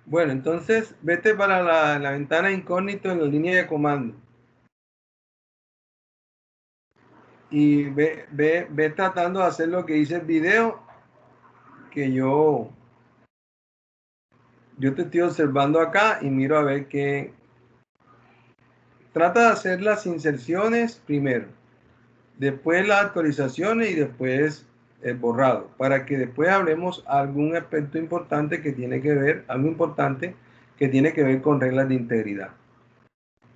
Bueno, entonces vete para la ventana incógnito en la línea de comando. Y ve tratando de hacer lo que dice el video, que yo te estoy observando acá y miro a ver qué. Trata de hacer las inserciones primero, después las actualizaciones y después el borrado, para que después hablemos algún aspecto importante que tiene que ver, algo importante que tiene que ver con reglas de integridad.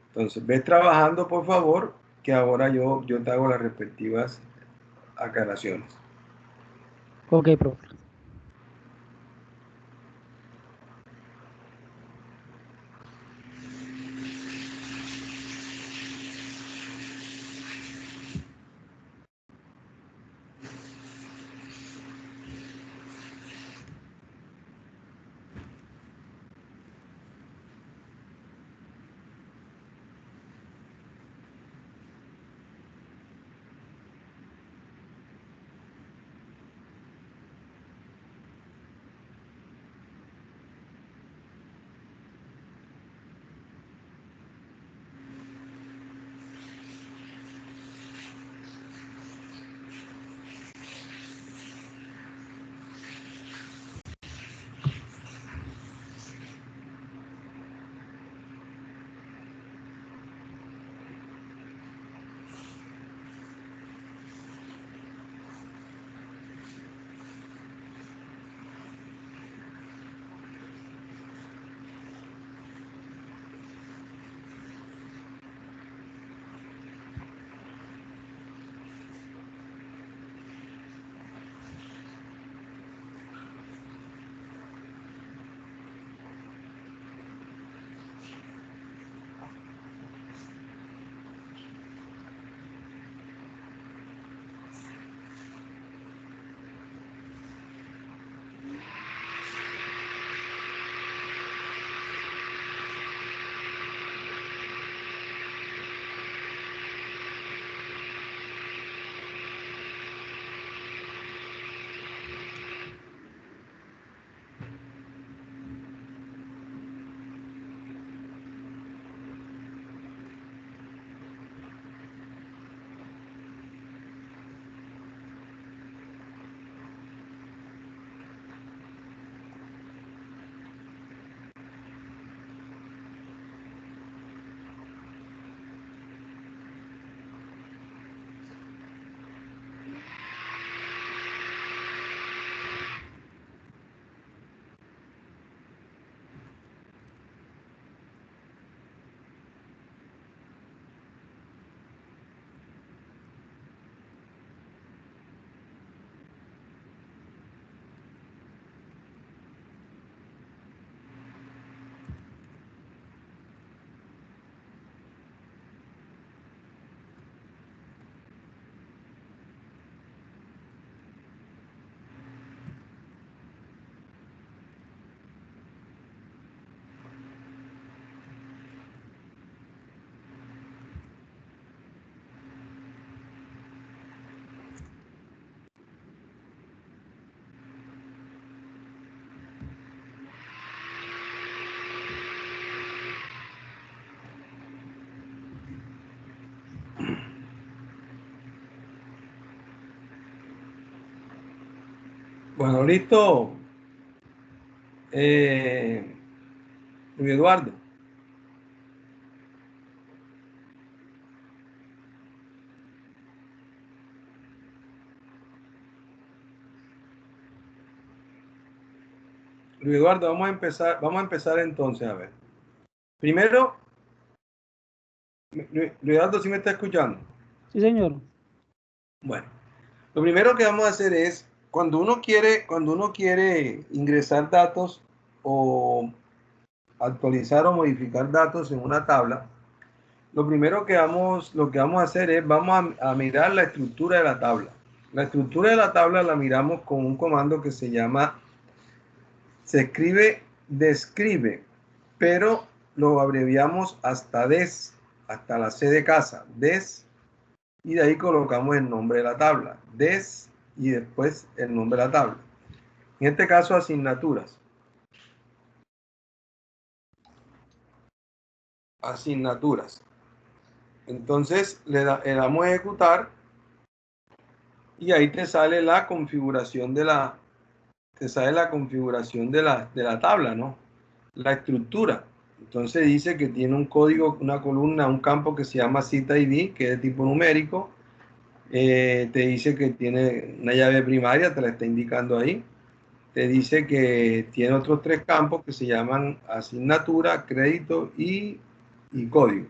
Entonces, ves trabajando, por favor, que ahora yo te hago las respectivas aclaraciones. Ok, profe. Bueno, listo, Luis Eduardo. Luis Eduardo, vamos a empezar entonces a ver. Primero, Luis Eduardo, ¿sí me está escuchando? Sí, señor. Bueno, lo primero que vamos a hacer es, cuando uno quiere ingresar datos o actualizar o modificar datos en una tabla, lo primero lo que vamos a hacer es, vamos a mirar la estructura de la tabla. La estructura de la tabla la miramos con un comando que se escribe describe, pero lo abreviamos hasta des, hasta la C de casa, des, y de ahí colocamos el nombre de la tabla, des, y después el nombre de la tabla. En este caso, asignaturas. asignaturas. Entonces le damos a ejecutar y ahí te sale la configuración de la tabla, ¿no? La estructura. Entonces dice que tiene un código, una columna, un campo que se llama cita ID, que es de tipo numérico. Te dice que tiene una llave primaria, te la está indicando ahí. Te dice que tiene otros 3 campos que se llaman asignatura, crédito y código.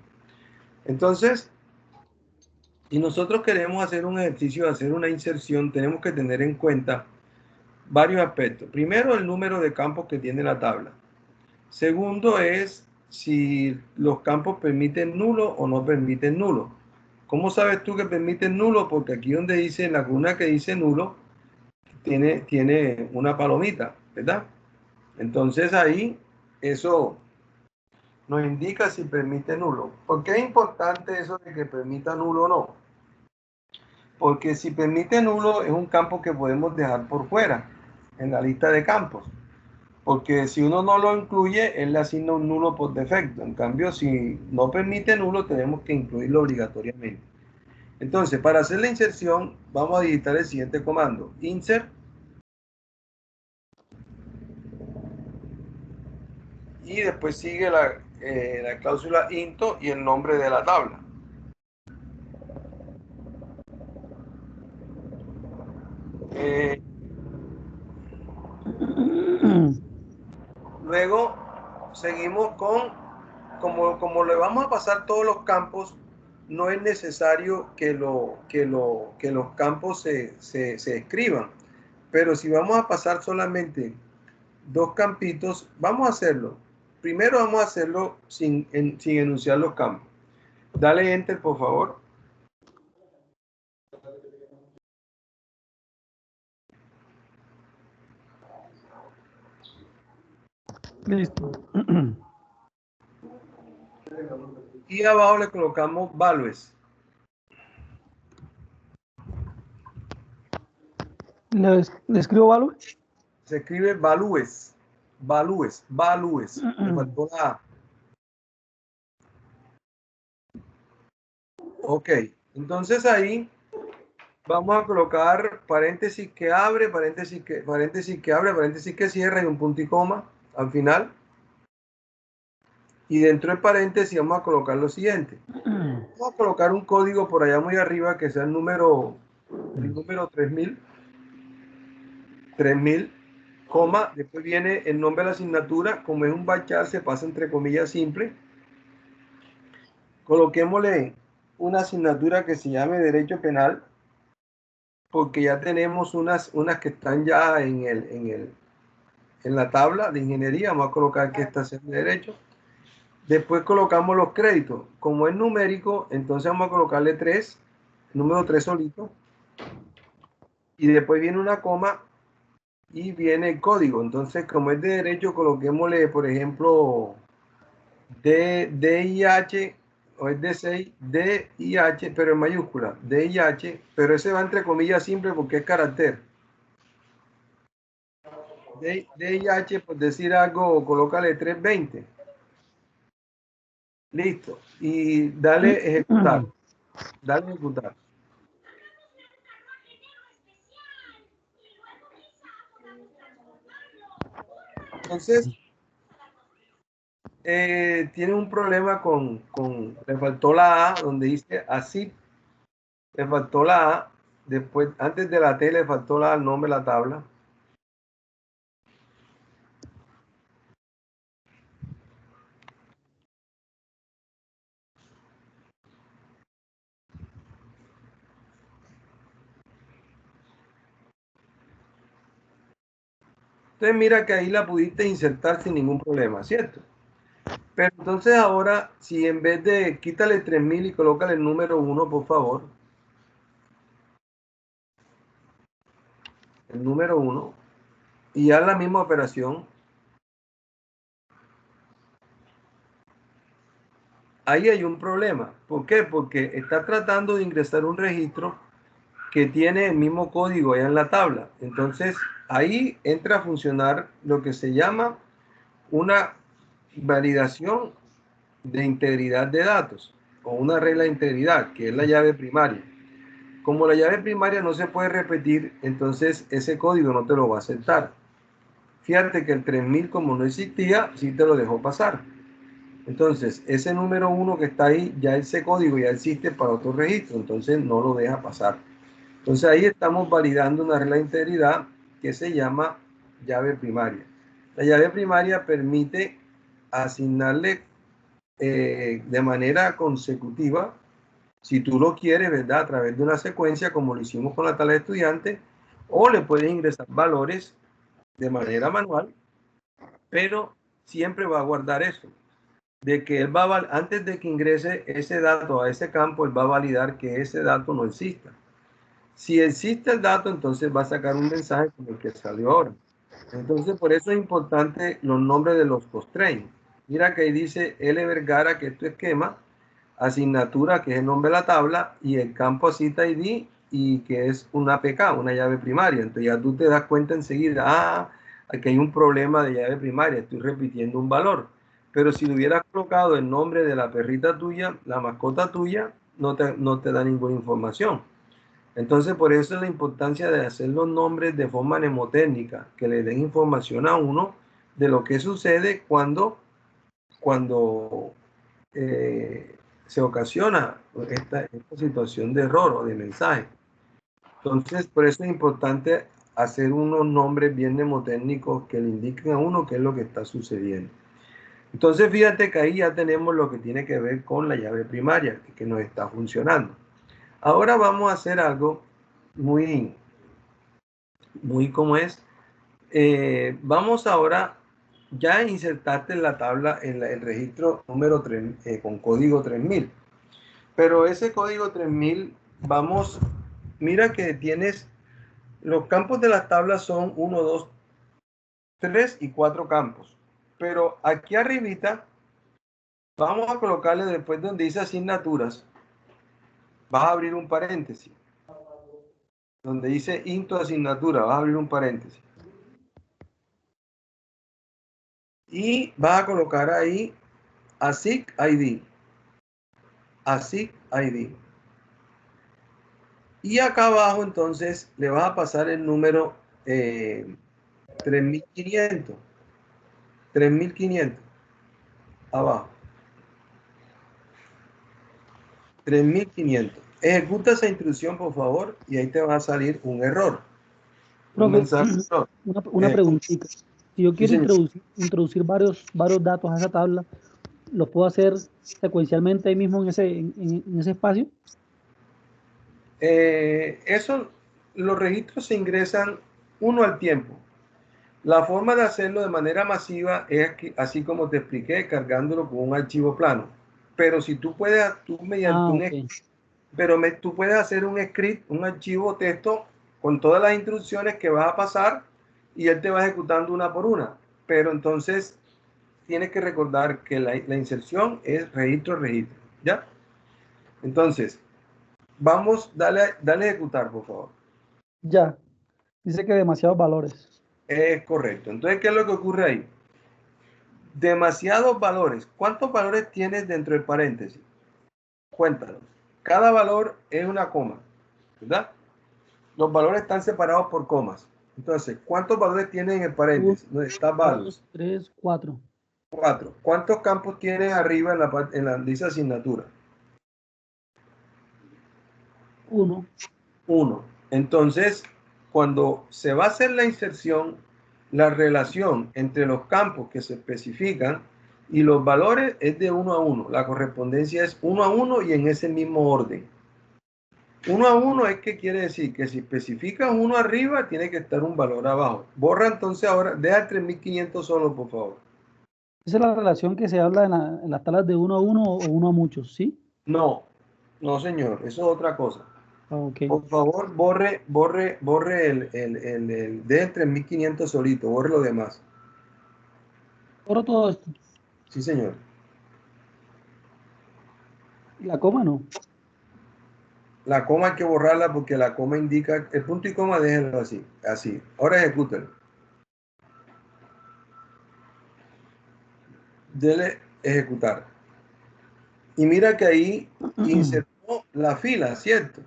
Entonces, si nosotros queremos hacer un ejercicio de hacer una inserción, tenemos que tener en cuenta varios aspectos. Primero, el número de campos que tiene la tabla. Segundo es si los campos permiten nulo o no permiten nulo. ¿Cómo sabes tú que permiten nulo? Porque aquí donde dice, en la columna que dice nulo, tiene una palomita, ¿verdad? Entonces ahí eso nos indica si permite nulo. ¿Por qué es importante eso de que permita nulo o no? Porque si permite nulo es un campo que podemos dejar por fuera en la lista de campos. Porque si uno no lo incluye, él le asigna un nulo por defecto. En cambio, si no permite nulo, tenemos que incluirlo obligatoriamente. Entonces, para hacer la inserción, vamos a digitar el siguiente comando. Insert. Y después sigue la cláusula into y el nombre de la tabla. Luego seguimos con, como le vamos a pasar todos los campos, no es necesario que los campos se escriban. Pero si vamos a pasar solamente 2 campitos, vamos a hacerlo. Primero vamos a hacerlo sin enunciar los campos. Dale Enter, por favor. Listo. Y abajo le colocamos values. ¿Le escribo valor? Se escribe values. Values. Me faltó la A. Ok. Entonces ahí vamos a colocar paréntesis que abre, paréntesis que abre, paréntesis que cierra y un punto y coma al final. Y dentro del paréntesis vamos a colocar lo siguiente. Vamos a colocar un código por allá muy arriba que sea el número 3000. 3000, coma, después viene el nombre de la asignatura. Como es un bachar, se pasa entre comillas simple. Coloquémosle una asignatura que se llame Derecho Penal, porque ya tenemos unas que están ya en la tabla de ingeniería. Vamos a colocar que esta sea de derecho. Después colocamos los créditos. Como es numérico, entonces vamos a colocarle 3, número 3 solito. Y después viene una coma y viene el código. Entonces, como es de derecho, coloquémosle, por ejemplo, DIH, o es D6, DIH, pero en mayúscula, DIH, pero ese va entre comillas simple porque es carácter. DIH, por decir algo, colócale 320. Listo. Y dale ejecutar. Dale ejecutar. Entonces, tiene un problema le faltó la A, donde dice así, le faltó la A, después, antes de la T le faltó la A, el nombre de la tabla. Entonces mira que ahí la pudiste insertar sin ningún problema, ¿cierto? Pero entonces ahora, si en vez de quítale 3000 y colócale el número 1, por favor. El número 1. Y haz la misma operación. Ahí hay un problema. ¿Por qué? Porque está tratando de ingresar un registro que tiene el mismo código allá en la tabla. Entonces, ahí entra a funcionar lo que se llama una validación de integridad de datos o una regla de integridad, que es la llave primaria. Como la llave primaria no se puede repetir, entonces ese código no te lo va a aceptar. Fíjate que el 3000, como no existía, sí te lo dejó pasar. Entonces, ese número 1 que está ahí, ya ese código ya existe para otro registro, entonces no lo deja pasar. Entonces ahí estamos validando una regla de integridad que se llama llave primaria. La llave primaria permite asignarle de manera consecutiva, si tú lo quieres, ¿verdad? A través de una secuencia, como lo hicimos con la tabla de estudiantes, o le puedes ingresar valores de manera manual, pero siempre va a guardar eso, de que él va a, antes de que ingrese ese dato a ese campo, él va a validar que ese dato no exista. Si existe el dato, entonces va a sacar un mensaje como el que salió ahora. Entonces, por eso es importante los nombres de los constraints. Mira que ahí dice L. Vergara, que es tu esquema, asignatura, que es el nombre de la tabla, y el campo cita ID, y que es una APK, una llave primaria. Entonces ya tú te das cuenta enseguida, aquí hay un problema de llave primaria, estoy repitiendo un valor. Pero si le hubieras colocado el nombre de la perrita tuya, la mascota tuya, no te da ninguna información. Entonces, por eso es la importancia de hacer los nombres de forma mnemotécnica, que le den información a uno de lo que sucede cuando se ocasiona esta situación de error o de mensaje. Entonces, por eso es importante hacer unos nombres bien mnemotécnicos que le indiquen a uno qué es lo que está sucediendo. Entonces, fíjate que ahí ya tenemos lo que tiene que ver con la llave primaria, que nos está funcionando. Ahora vamos a hacer algo muy como es. Vamos ahora ya a insertarte en la tabla, en el registro número 3, con código 3000. Pero ese código 3000, mira que tienes, los campos de las tablas son 1, 2, 3 y 4 campos. Pero aquí arribita, vamos a colocarle después donde dice asignaturas, vas a abrir un paréntesis. Donde dice into asignatura, vas a abrir un paréntesis. Y vas a colocar ahí ASIC ID. ASIC ID. Y acá abajo entonces le vas a pasar el número 3500. 3500. Abajo. 3500. Ejecuta esa instrucción, por favor, y ahí te va a salir un error. Un Profe, mensaje de error. una preguntita. Si yo Sí, quiero señor. introducir varios datos a esa tabla, ¿los puedo hacer secuencialmente ahí mismo en ese espacio? Los registros se ingresan uno al tiempo. La forma de hacerlo de manera masiva es así como te expliqué, cargándolo con un archivo plano. Pero si tú puedes, tú mediante Ok. tú puedes hacer un script, un archivo texto con todas las instrucciones que vas a pasar y él te va ejecutando una por una. Pero entonces tienes que recordar que la inserción es registro, registro. ¿Ya? Entonces, dale a ejecutar, por favor. Ya. Dice que demasiados valores. Es correcto. Entonces, ¿qué es lo que ocurre ahí? Demasiados valores. ¿Cuántos valores tienes dentro del paréntesis? Cuéntanos. Cada valor es una coma, ¿verdad? Los valores están separados por comas. Entonces, ¿cuántos valores tienes en el 1, paréntesis? ¿Dónde está values? 2, 3, 4. 4. ¿Cuántos campos tienes arriba en la dice asignatura? 1. 1. Entonces, cuando se va a hacer la inserción, la relación entre los campos que se especifican y los valores es de 1 a 1. La correspondencia es 1 a 1 y en ese mismo orden. 1 a 1 es que quiere decir que si especificas uno arriba, tiene que estar un valor abajo. Borra entonces ahora, deja el 3500 solo, por favor. Esa es la relación que se habla en las tablas de 1 a 1 o 1 a muchos, ¿sí? No, no señor, eso es otra cosa. Ok. Por favor, deja el 3500 solito, borre lo demás. Borro todo esto. Sí, señor. ¿Y la coma no? La coma hay que borrarla porque la coma indica, el punto y coma déjenlo así, así. Ahora ejecútalo. Dele ejecutar. Y mira que ahí insertó la fila, ¿cierto?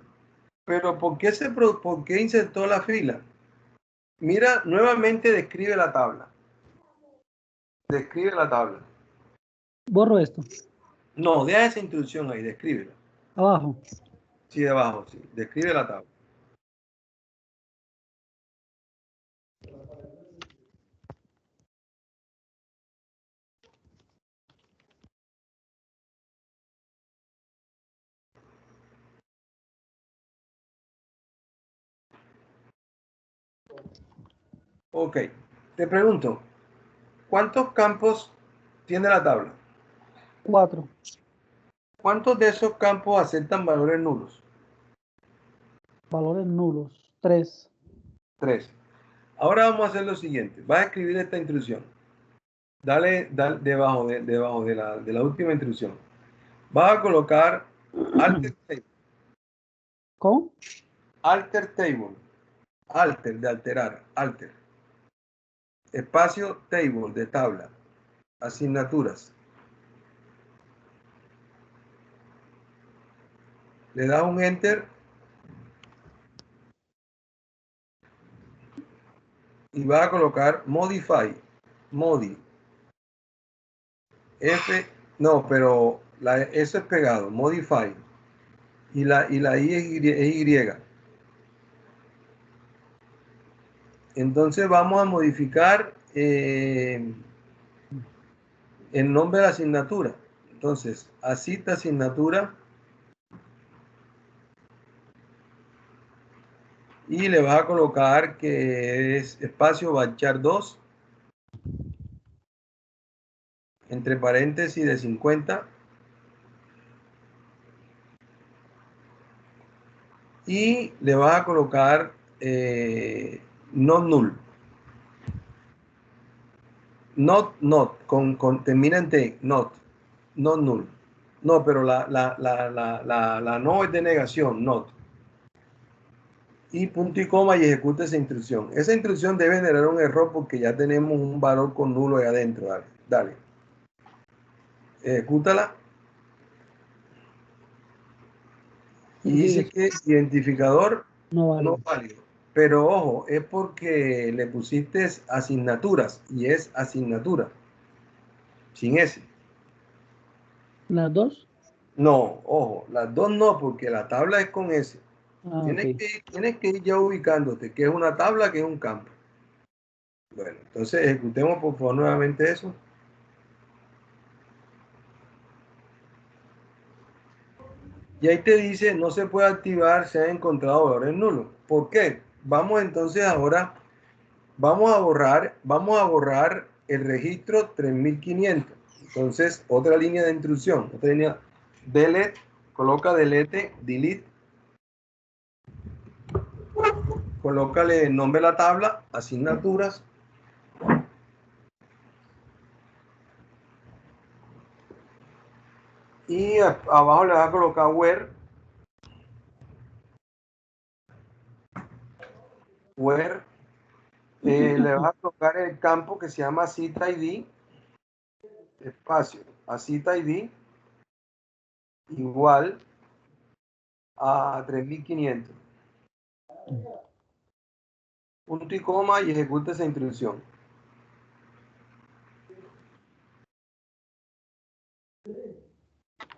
Pero ¿por qué insertó la fila? Mira, nuevamente describe la tabla. Describe la tabla. Borro esto. No, deja esa instrucción ahí, descríbela. Abajo. Sí, debajo, sí. Describe la tabla. Ok. Te pregunto, ¿cuántos campos tiene la tabla? 4. ¿Cuántos de esos campos aceptan valores nulos? Valores nulos. 3. 3. Ahora vamos a hacer lo siguiente. Vas a escribir esta instrucción. Dale debajo de la última instrucción. Vas a colocar alter table. ¿Cómo? Alter table. Alter, de alterar. Alter. Espacio table, de tabla. Asignaturas. Le das un enter y vas a colocar modify. Modi. F. No, pero eso es pegado. Modify. Y la I es Y. Entonces vamos a modificar el nombre de la asignatura. Entonces, asista asignatura y le vas a colocar que es espacio bachar 2 entre paréntesis de 50 y le vas a colocar not null. Not, termina en T, not null. No, pero la no es de negación, not. Y punto y coma y ejecuta esa instrucción. Esa instrucción debe generar un error porque ya tenemos un valor con nulo ahí adentro. Dale, dale. Ejecútala. Y dice que identificador No vale. no válido. Pero ojo, es porque le pusiste asignaturas y es asignatura. Sin S. ¿Las dos? No, ojo, las dos no, porque la tabla es con S. Ah, Tienes ok. que ir ya ubicándote, que es una tabla, que es un campo. Bueno, entonces ejecutemos por favor nuevamente eso. Y ahí te dice, no se puede activar, se han encontrado valores nulos. ¿Por qué? Vamos entonces ahora, vamos a borrar el registro 3500. Entonces, otra línea de instrucción, otra línea, delete, coloca delete, delete, colócale el nombre de la tabla, asignaturas, y abajo le vas a colocar where le vas a colocar el campo que se llama cita ID, espacio, a cita ID, igual a 3500. Punto y coma y ejecuta esa instrucción.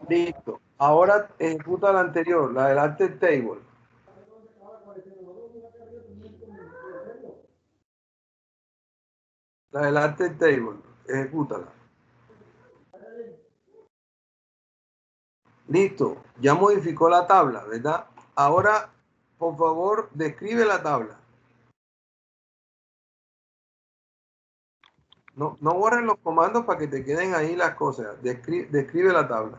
Listo. Ahora ejecuta la anterior, la del alter table. La del alter table. Ejecútala. Listo. Ya modificó la tabla, ¿verdad? Ahora, por favor, describe la tabla. No borren los comandos para que te queden ahí las cosas. Describe la tabla.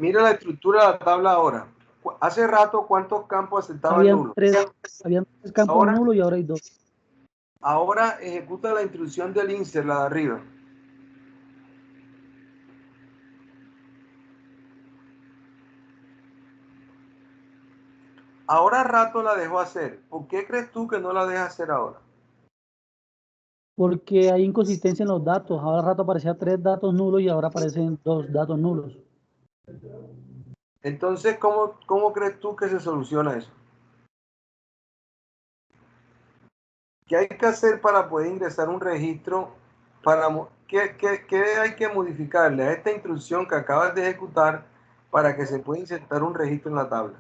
Mira la estructura de la tabla ahora. Hace rato, ¿cuántos campos aceptaban nulos? Habían 3 campos Ahora, nulos y ahora hay 2. ahora ejecuta la instrucción del insert, la de arriba. Ahora rato la dejó hacer. ¿Por qué crees tú que no la deja hacer ahora? Porque hay inconsistencia en los datos. Ahora al rato aparecían 3 datos nulos y ahora aparecen 2 datos nulos. Entonces, ¿cómo crees tú que se soluciona eso? ¿Qué hay que hacer para poder ingresar un registro? ¿Qué hay que modificarle a esta instrucción que acabas de ejecutar para que se pueda insertar un registro en la tabla?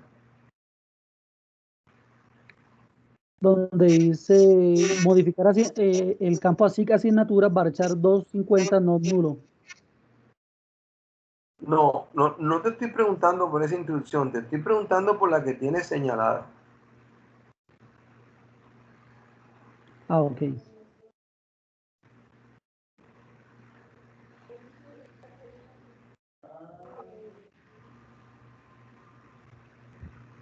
Donde dice modificar el campo así que asignatura, varchar 250 no nulo. No te estoy preguntando por esa instrucción, te estoy preguntando por la que tienes señalada. Ah, ok.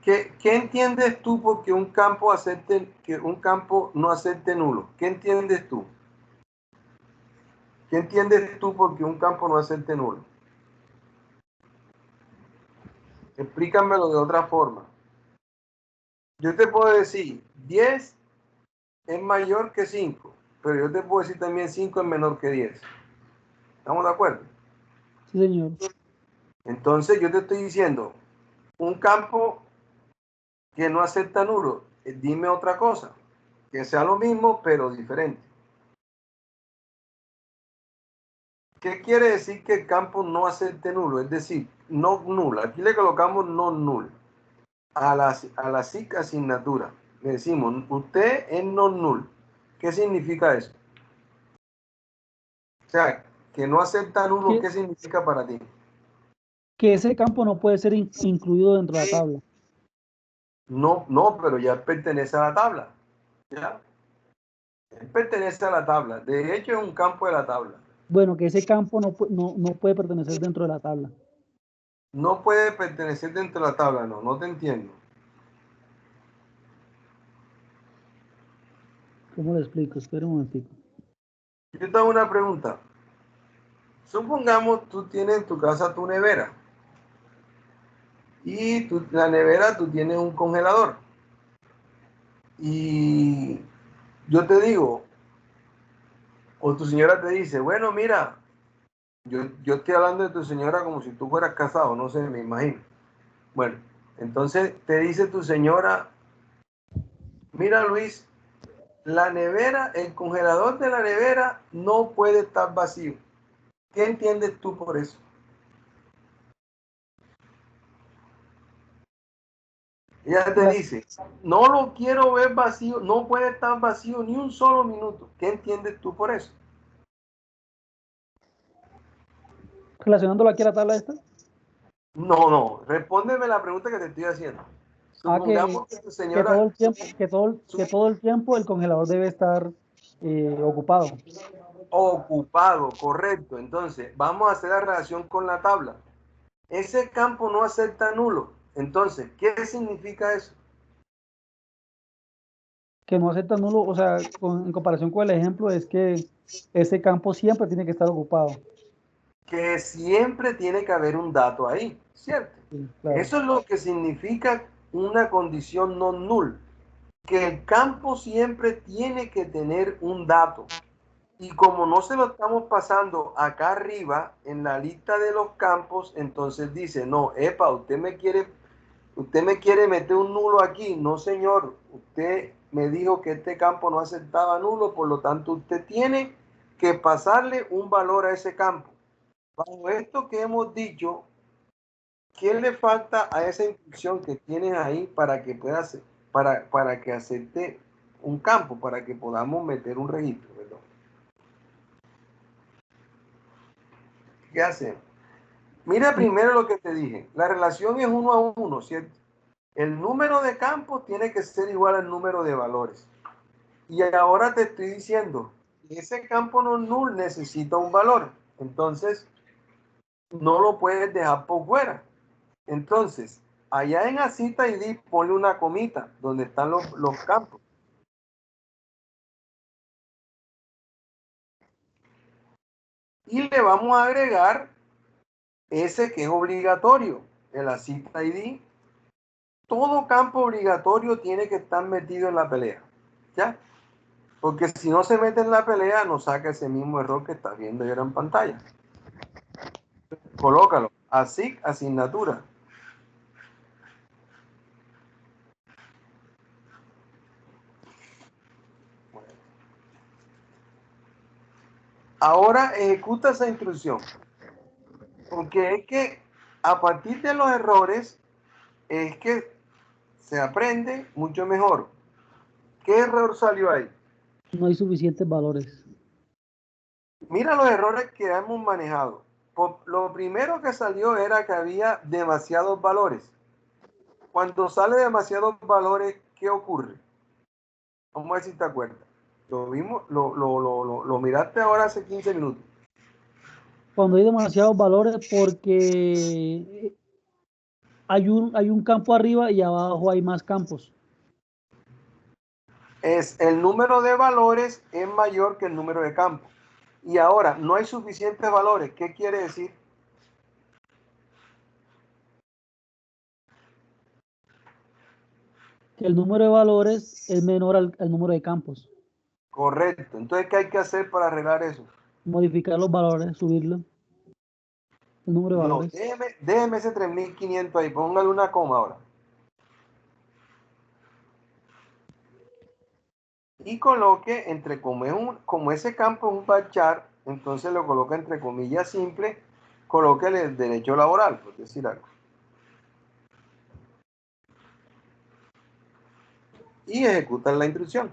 ¿Qué entiendes tú por que un campo no acepte nulo? ¿Qué entiendes tú? ¿Qué entiendes tú por que un campo no acepte nulo? Explícamelo de otra forma. Yo te puedo decir 10 es mayor que 5, pero yo te puedo decir también 5 es menor que 10. ¿Estamos de acuerdo? Sí, señor. Entonces yo te estoy diciendo, un campo que no acepta nulo, dime otra cosa, que sea lo mismo pero diferente. ¿Qué quiere decir que el campo no acepte nulo? Es decir, no nulo. Aquí le colocamos no null a la SIC asignatura. Le decimos, usted es no null. ¿Qué significa eso? O sea, que no acepta nulo, Que, ¿qué significa para ti? que ese campo no puede ser incluido dentro de la tabla. No, pero ya pertenece a la tabla. ¿Ya? Él pertenece a la tabla. De hecho, es un campo de la tabla. Bueno, que ese campo no puede pertenecer dentro de la tabla. No puede pertenecer dentro de la tabla, no te entiendo. ¿Cómo le explico? Espera un momentico. Yo te hago una pregunta. Supongamos tú tienes en tu casa tu nevera y la nevera tú tienes un congelador. Y yo te digo, o tu señora te dice, bueno, mira, yo estoy hablando de tu señora como si tú fueras casado, no sé, me imagino. Bueno, entonces te dice tu señora, mira Luis, la nevera, el congelador de la nevera no puede estar vacío. ¿Qué entiendes tú por eso? Ella te La- dice, no lo quiero ver vacío, no puede estar vacío ni un solo minuto. ¿Qué entiendes tú por eso? Relacionándolo aquí a la tabla esta. No, respóndeme la pregunta que te estoy haciendo. Ah, Supongamos que tu que todo señora, el tiempo, que todo el tiempo el congelador debe estar ocupado. ocupado, correcto. Entonces, vamos a hacer la relación con la tabla. Ese campo no acepta nulo. Entonces, ¿qué significa eso? Que no acepta nulo, o sea, en comparación con el ejemplo, es que ese campo siempre tiene que estar ocupado. Que siempre tiene que haber un dato ahí, ¿cierto? Sí, claro. Eso es lo que significa una condición no null, que el campo siempre tiene que tener un dato. Y como no se lo estamos pasando acá arriba en la lista de los campos, entonces dice, no, epa, usted me quiere meter un nulo aquí. No, señor, usted me dijo que este campo no aceptaba nulo, por lo tanto usted tiene que pasarle un valor a ese campo. Bajo esto que hemos dicho, ¿qué le falta a esa instrucción que tienes ahí para que pueda hacer, para que acepte un campo, para que podamos meter un registro? ¿Verdad? ¿Qué hacemos? Mira Y primero lo que te dije. La relación es 1 a 1, ¿cierto? El número de campos tiene que ser igual al número de valores. Y ahora te estoy diciendo, ese campo no null necesita un valor. Entonces, no lo puedes dejar por fuera. Entonces, allá en Asita ID ponle una comita donde están los campos. Y le vamos a agregar ese que es obligatorio, el Asita ID. todo campo obligatorio tiene que estar metido en la pelea, ¿ya? Porque si no se mete en la pelea, nos saca ese mismo error que estás viendo ahora en pantalla. Colócalo. Así, asignatura. Ahora ejecuta esa instrucción. Porque es que a partir de los errores es que se aprende mucho mejor. ¿Qué error salió ahí? No hay suficientes valores. Mira los errores que hemos manejado. Lo primero que salió era que había demasiados valores. Cuando sale demasiados valores, ¿qué ocurre? Vamos a ver si te acuerdas. Lo vimos, lo miraste ahora hace 15 minutos. Cuando hay demasiados valores porque hay un campo arriba y abajo hay más campos. Es el número de valores es mayor que el número de campos. Y ahora, no hay suficientes valores. ¿Qué quiere decir? Que el número de valores es menor al número de campos. Correcto. Entonces, ¿qué hay que hacer para arreglar eso? Modificar los valores, subirlo. El número de No, valores. déjeme ese 3500 ahí. Póngale una coma ahora. Y coloque entre, como ese campo es un varchar, entonces lo coloca entre comillas simple, colóquele el derecho laboral, por decir algo. Y ejecutan la instrucción.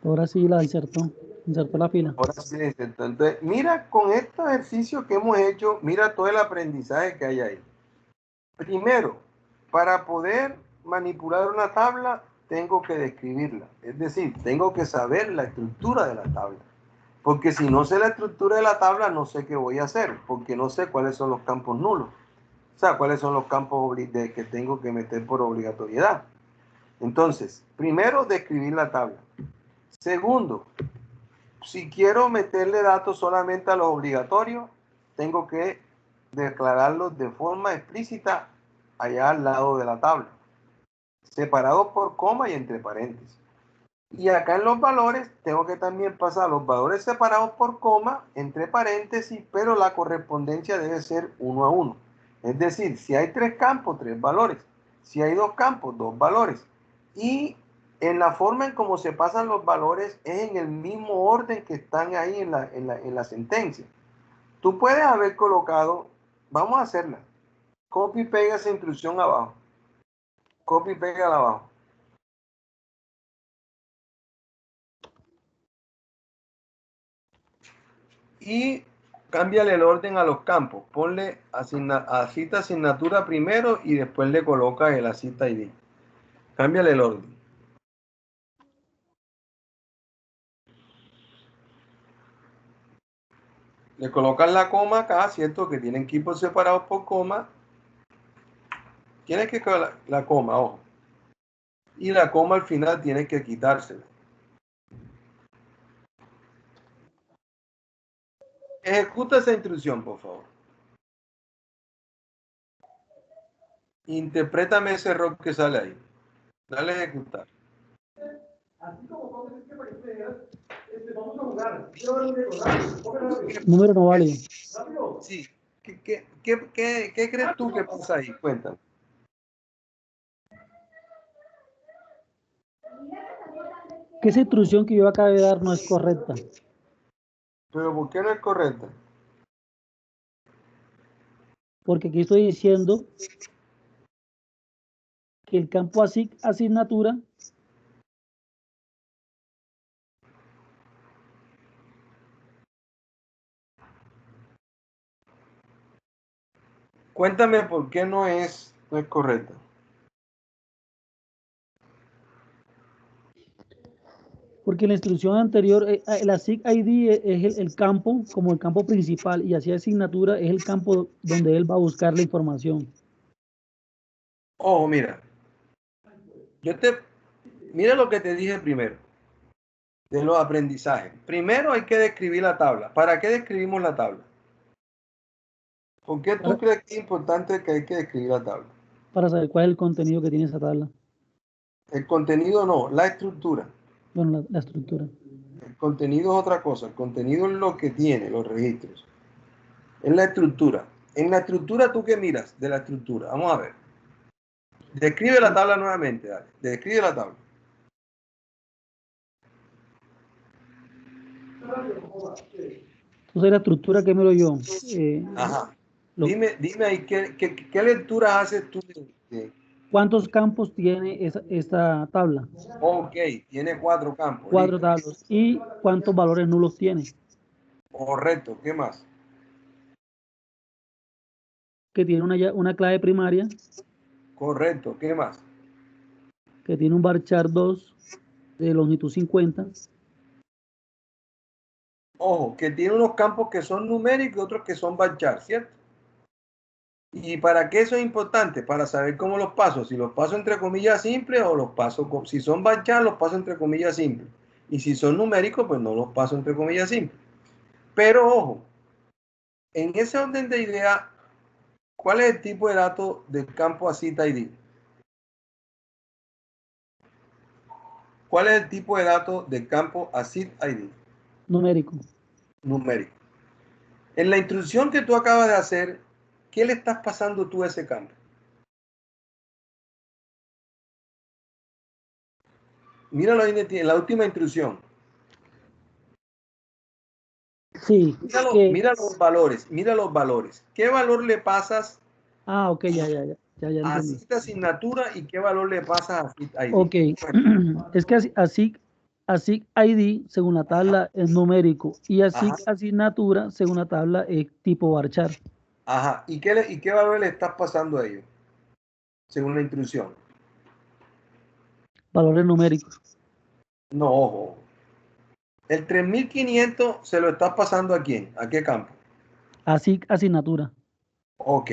Ahora sí la insertó. Insertó la fila. Ahora sí, entonces, mira con estos ejercicios que hemos hecho, mira todo el aprendizaje que hay ahí. Primero, para poder manipular una tabla, tengo que describirla. Es decir, tengo que saber la estructura de la tabla. Porque si no sé la estructura de la tabla, no sé qué voy a hacer, porque no sé cuáles son los campos nulos. O sea, cuáles son los campos que tengo que meter por obligatoriedad. Entonces, primero, describir la tabla. Segundo, si quiero meterle datos solamente a los obligatorios, tengo que declararlos de forma explícita allá al lado de la tabla, separados por coma y entre paréntesis. Y acá en los valores tengo que también pasar los valores separados por coma, entre paréntesis, pero la correspondencia debe ser 1 a 1. Es decir, si hay 3 campos, 3 valores. Si hay 2 campos, 2 valores. Y en la forma en cómo se pasan los valores es en el mismo orden que están ahí en la sentencia. Tú puedes haber colocado, vamos a hacerla, copy y pega esa instrucción abajo. Copy y pega abajo. Y cámbiale el orden a los campos. Ponle cita asignatura primero y después le colocas el cita ID. Cámbiale el orden. Le colocas la coma acá, ¿cierto? Que tienen equipos separados por coma. Tienes que la coma, ojo. Y la coma al final tienes que quitársela. Ejecuta esa instrucción, por favor. Interprétame ese error que sale ahí. Dale a ejecutar. Así como que vamos a jugar. Número no válido. Sí. ¿Qué crees tú que pasa ahí? Cuéntame. Que esa instrucción que yo acabo de dar no es correcta. Pero ¿por qué no es correcta? Porque aquí estoy diciendo que el campo asignatura Cuéntame por qué no es correcta. porque la instrucción anterior, el ASIC ID es el campo como el campo principal y así asignatura es el campo donde él va a buscar la información. Ojo, mira. Mira lo que te dije primero. de los aprendizajes. Primero hay que describir la tabla. ¿Para qué describimos la tabla? ¿Por qué tú crees que es importante que hay que describir la tabla? Para saber cuál es el contenido que tiene esa tabla. El contenido no, la estructura. Bueno, la estructura. El contenido es otra cosa. El contenido es lo que tiene los registros. Es la estructura. En la estructura, ¿tú qué miras de la estructura? Vamos a ver. Describe la tabla nuevamente, dale. Describe la tabla. Entonces la estructura que miro yo. Ajá. Dime ahí, ¿qué lectura haces tú de, ¿Cuántos campos tiene esta tabla? Ok, tiene 4 campos. 4 listo. tablas. ¿Y cuántos valores nulos tiene? Correcto, ¿qué más? Que tiene una clave primaria, Correcto, ¿qué más? que tiene un varchar 2 de longitud 50. Ojo, que tiene unos campos que son numéricos y otros que son varchar, ¿cierto? ¿Y para qué eso es importante? Para saber cómo los paso. Si los paso entre comillas simples o los paso, si son varchar, los paso entre comillas simples. Y si son numéricos, pues no los paso entre comillas simples. Pero ojo, en ese orden de idea, ¿cuál es el tipo de dato del campo ACID ID? ¿Cuál es el tipo de dato del campo ACID ID? Numérico. Numérico. En la instrucción que tú acabas de hacer, ¿qué le estás pasando tú a ese campo? Míralo ahí en la última instrucción. Sí. Mira los valores, mira los valores. ¿Qué valor le pasas Ok, ya a entendí. cita asignatura y qué valor le pasas a cita ID? Ok, es que así ID, según la tabla, es numérico y así Ajá. asignatura, según la tabla, es tipo varchar. Ajá. ¿Y qué valor le estás pasando a ellos? Según la instrucción. Valores numéricos. No, ojo. El 3500 se lo estás pasando a quién? ¿A qué campo? Así asignatura. Ok.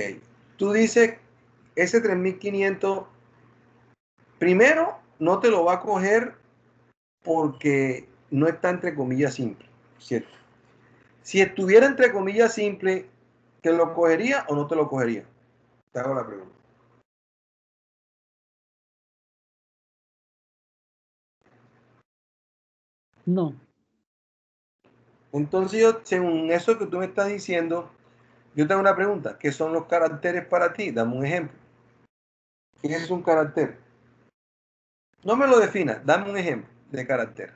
Tú dices, ese 3500, primero, no te lo va a coger porque no está entre comillas simple, ¿cierto? Si estuviera entre comillas simple, ¿te lo cogería o no te lo cogería? Te hago la pregunta. No. Entonces yo, según eso que tú me estás diciendo, yo te hago una pregunta. ¿Qué son los caracteres para ti? Dame un ejemplo. ¿Qué es un carácter? No me lo definas, dame un ejemplo de carácter.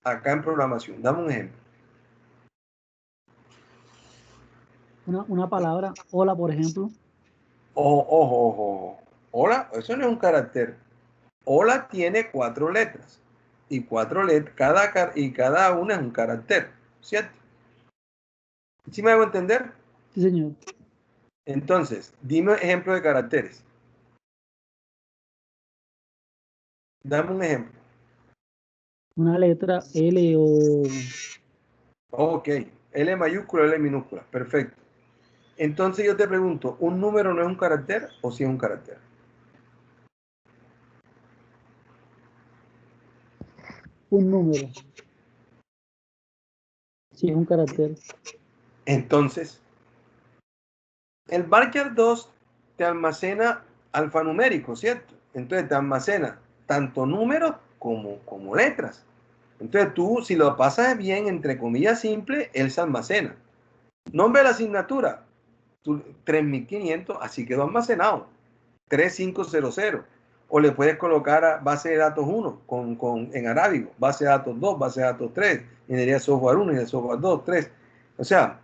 Acá en programación, dame un ejemplo. Una palabra, hola, por ejemplo. Ojo. Hola, eso no es un carácter. Hola tiene 4 letras. Y 4 letras, cada una es un carácter, ¿cierto? ¿Sí me hago entender? Sí, señor. Entonces, dime ejemplo de caracteres. Dame un ejemplo. Una letra L o... Ok, L mayúscula, L minúscula. Perfecto. Entonces yo te pregunto, ¿un número no es un carácter o sí es un carácter? un número. Sí, es un carácter. Entonces, el varchar 2 te almacena alfanumérico, ¿cierto? Entonces te almacena tanto números como letras. Entonces tú, si lo pasas bien, entre comillas simple, él se almacena. Nombre de la asignatura, 3500, así quedó almacenado. 3500. O le puedes colocar a base de datos 1 en arábigo, base de datos 2, base de datos 3, ingeniería de software 1, ingeniería de software 2, 3. O sea,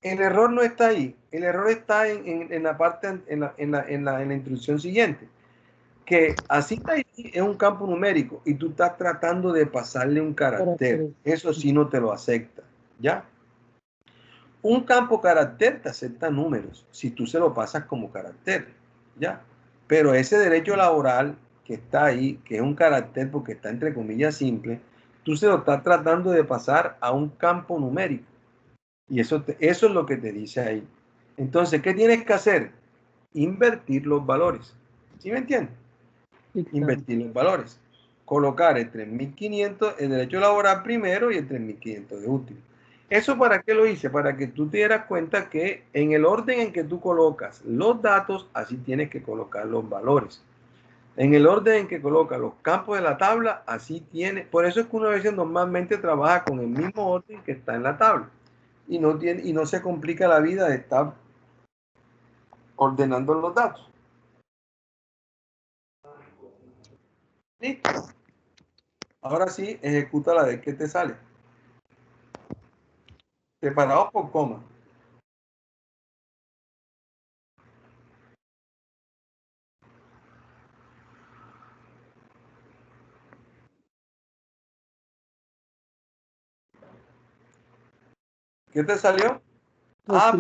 el error no está ahí, el error está en la parte, en la instrucción siguiente, que así es un campo numérico y tú estás tratando de pasarle un carácter. Caracteres. Eso sí no te lo acepta, ¿ya? Un campo carácter te acepta números si tú se lo pasas como carácter, ¿ya? Pero ese derecho laboral que está ahí, que es un carácter porque está entre comillas simple, tú se lo estás tratando de pasar a un campo numérico. Y eso es lo que te dice ahí. Entonces, ¿qué tienes que hacer? Invertir los valores. ¿Sí me entiendes? Sí, claro. Invertir los valores. colocar el 3.500, el derecho laboral primero y el 3.500 de útil. ¿Eso para qué lo hice? Para que tú te dieras cuenta que en el orden en que tú colocas los datos, así tienes que colocar los valores. En el orden en que coloca los campos de la tabla, así tiene. Por eso es que una vez normalmente trabaja con el mismo orden que está en la tabla. Y no se complica la vida de estar ordenando los datos. ¿Listo? Ahora sí, ejecuta la de que te sale. Separados por coma. ¿Qué te salió? Ah,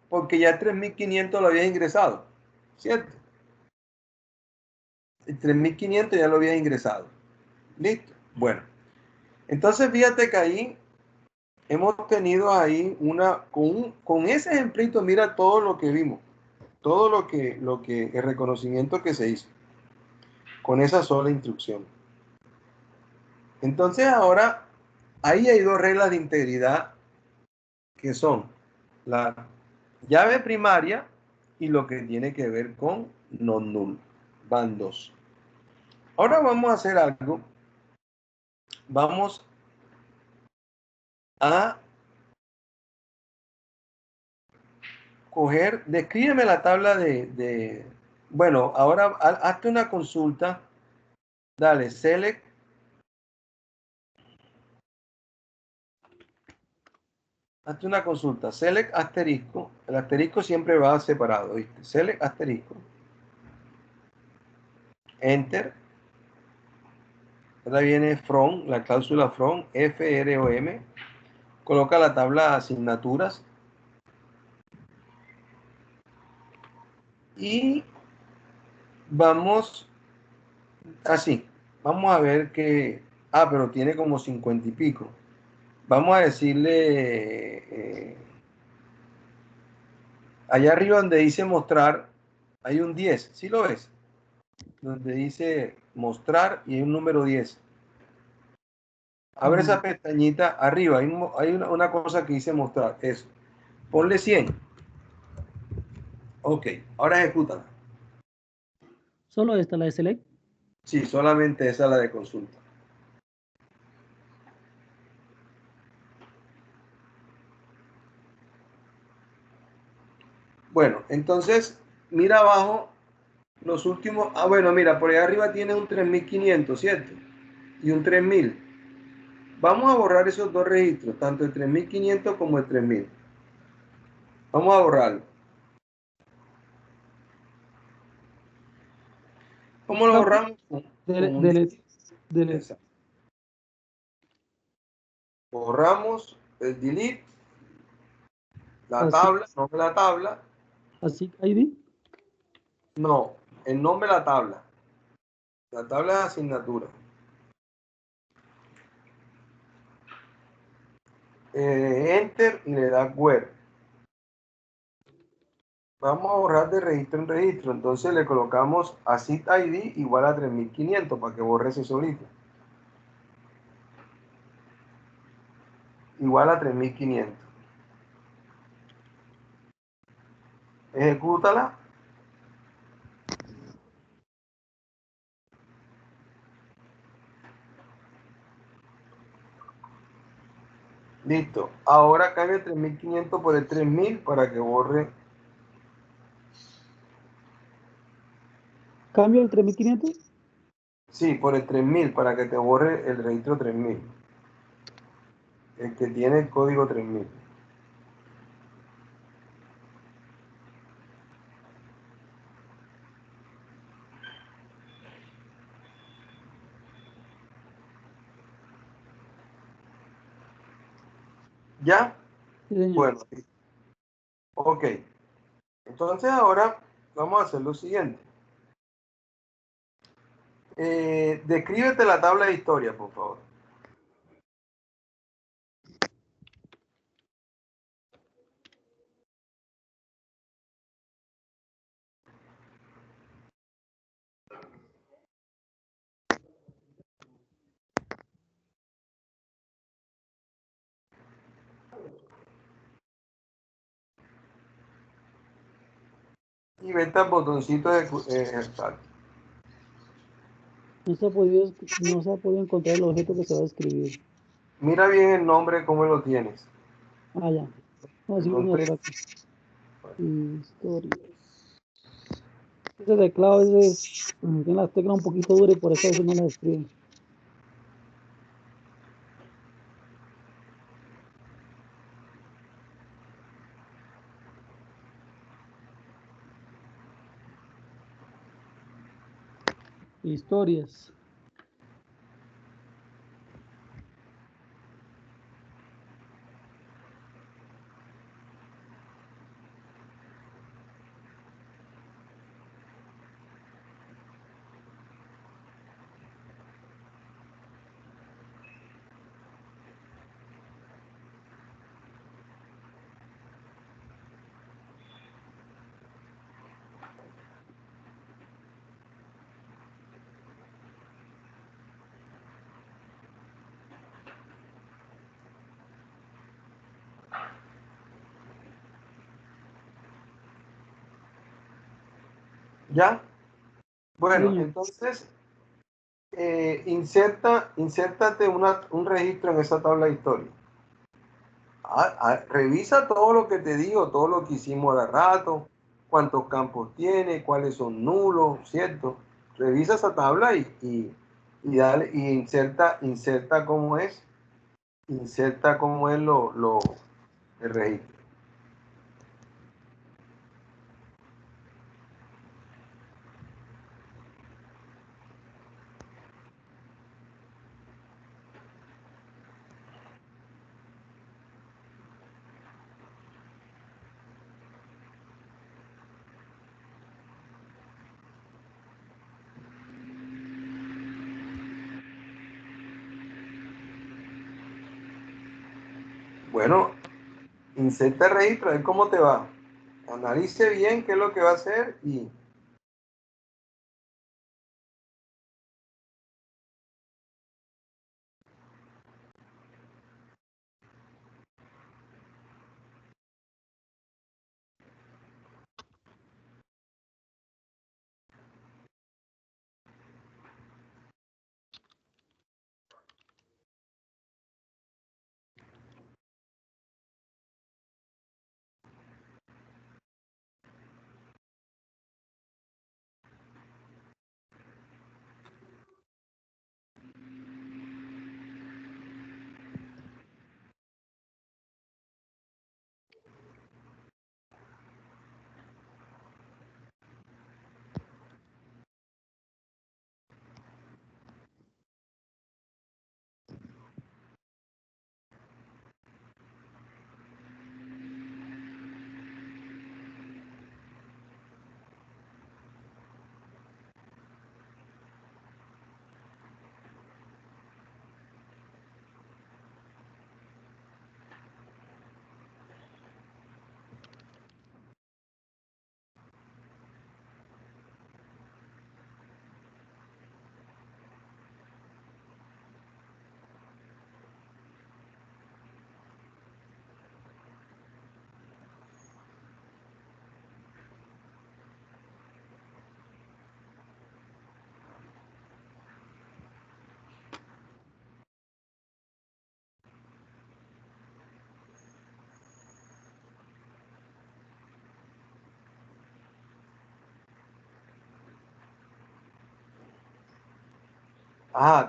porque ya 3.500 lo habías ingresado, ¿cierto? El 3.500 ya lo habías ingresado. Listo. Bueno, entonces fíjate que ahí hemos tenido ahí con ese ejemplito, mira todo lo que vimos, todo el reconocimiento que se hizo con esa sola instrucción. Entonces ahora, ahí hay dos reglas de integridad que son la llave primaria y lo que tiene que ver con non-null. Van dos. Ahora vamos a hacer algo. Vamos a coger, descríbeme la tabla bueno, ahora hazte una consulta. Dale, select. Hazte una consulta. Select asterisco. El asterisco siempre va separado, ¿viste? Select asterisco. Enter. Ahora viene from, la cláusula from, FROM. Coloca la tabla de asignaturas. Y vamos así. Vamos a ver que... Ah, pero tiene como 50 y pico. Vamos a decirle... allá arriba donde dice mostrar, hay un 10. ¿Sí lo ves? Donde dice mostrar y hay un número 10. Abre esa pestañita arriba. Hay una cosa que dice mostrar. Eso. Ponle 100. Ok. Ahora ejecútala. Solo esta, la de select. Sí, solamente esa es la de consulta. Bueno, entonces, mira abajo los últimos. Ah, bueno, mira, por ahí arriba tiene un 3.500, ¿cierto? Y un 3.000. Vamos a borrar esos dos registros, tanto el 3.500 como el 3.000. Vamos a borrarlo. ¿Cómo lo borramos? Con un Delete. borramos el delete, la Así, tabla, nombre de la tabla. así, ID. No, el nombre de la tabla. La tabla de asignatura. Enter y le da where. Vamos a borrar de registro en registro. Entonces le colocamos asset ID igual a 3.500 para que borre ese solito. Igual a 3.500. Ejecútala. Listo. Ahora cambia el 3.500 por el 3.000 para que borre. Cambio el 3500. Sí, por el 3.000 para que te borre el registro 3.000. El que tiene el código 3.000. ¿Ya? Sí, señor. Bueno, ok. Entonces ahora vamos a hacer lo siguiente. Descríbete la tabla de historia, por favor. y vete al botoncito de ejecutar. No se ha podido encontrar el objeto que se va a escribir. Mira bien el nombre, cómo lo tienes. Ah, ya. No, sí, un error aquí. Historias. Ese teclado a veces tiene las teclas un poquito duras y por eso a veces no las escribe. Historias. ¿Ya? Bueno, señor. entonces insértate un registro en esa tabla de historia. Revisa todo lo que te digo, todo lo que hicimos hace rato, cuántos campos tiene, cuáles son nulos, ¿cierto? Revisa esa tabla y dale, y inserta cómo es el registro. Bueno, inserta el registro, a ver cómo te va. Analice bien qué es lo que va a hacer y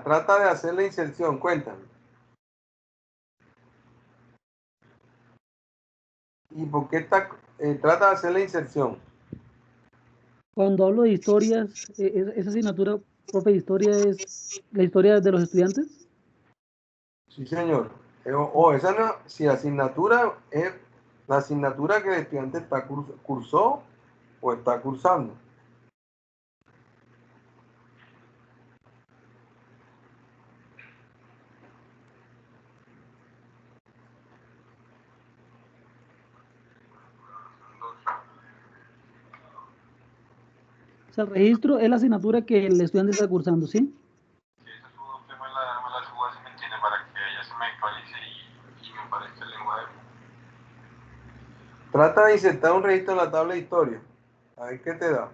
trata de hacer la inserción, cuéntame. ¿Y por qué trata de hacer la inserción? Cuando hablo de historias, esa asignatura, profe, de historia es la historia de los estudiantes. Sí, señor. Esa no, si la asignatura es la asignatura que el estudiante cursó o está cursando. O sea, el registro es la asignatura que el estudiante está cursando, ¿sí? Sí, esa usted me la suba si me entiende para que ella se me actualice y me parezca el lenguaje. Trata de insertar un registro en la tabla de historia. Ahí qué te da.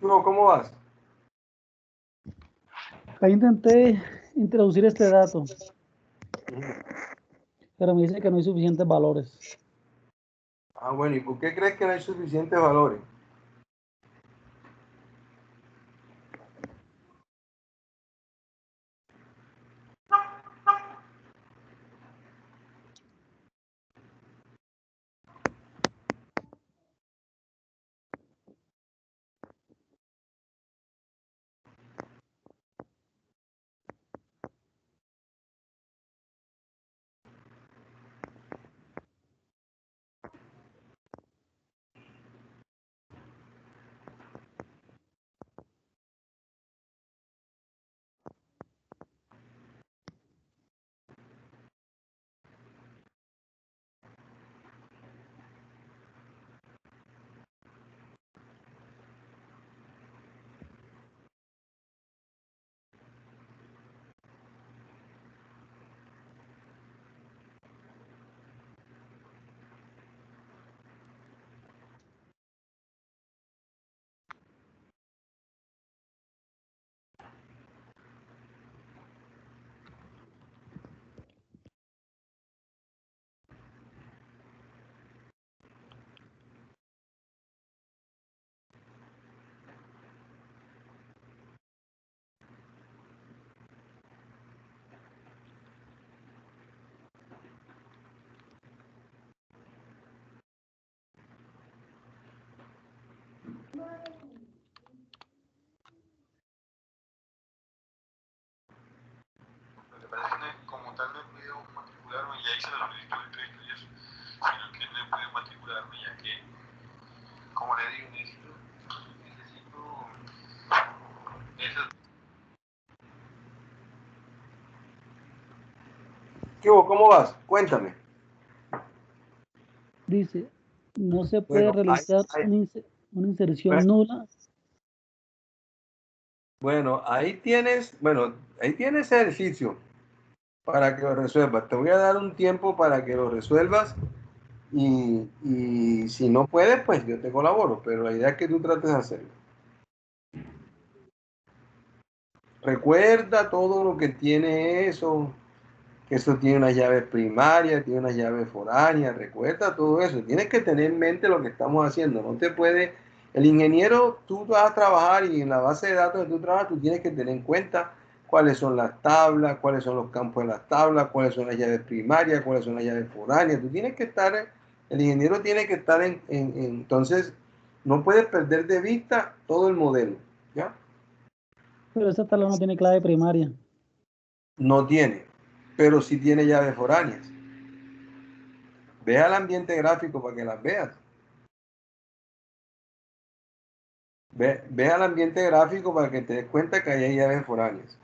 No, ¿cómo vas? Ahí intenté introducir este dato, pero me dice que no hay suficientes valores. Ah, bueno, ¿y por qué crees que no hay suficientes valores? Lo que pasa es que como tal no he podido matricularme, ya hice la solicitud de crédito y eso, sino que no he podido matricularme ya que, como le digo, necesito esas. ¿Qué hubo? ¿Cómo vas? Cuéntame. Dice, no se puede Bueno, realizar una inserción nula. ahí tienes ejercicio para que lo resuelvas. Te voy a dar un tiempo para que lo resuelvas y si no puedes, pues yo te colaboro, pero la idea es que tú trates de hacerlo. Recuerda todo lo que tiene eso, que eso tiene una llave primaria, tiene una llave foránea, recuerda todo eso. Tienes que tener en mente lo que estamos haciendo, no te puedes El ingeniero, tú vas a trabajar y en la base de datos que tú trabajas, tú tienes que tener en cuenta cuáles son las tablas, cuáles son los campos de las tablas, cuáles son las llaves primarias, cuáles son las llaves foráneas. Tú tienes que estar, el ingeniero tiene que estar entonces, no puedes perder de vista todo el modelo, ¿ya? Pero esa tabla no tiene clave primaria. No tiene, pero sí tiene llaves foráneas. Ve al ambiente gráfico para que las veas. Ve al ambiente gráfico para que te des cuenta que ahí hay llaves foráneas.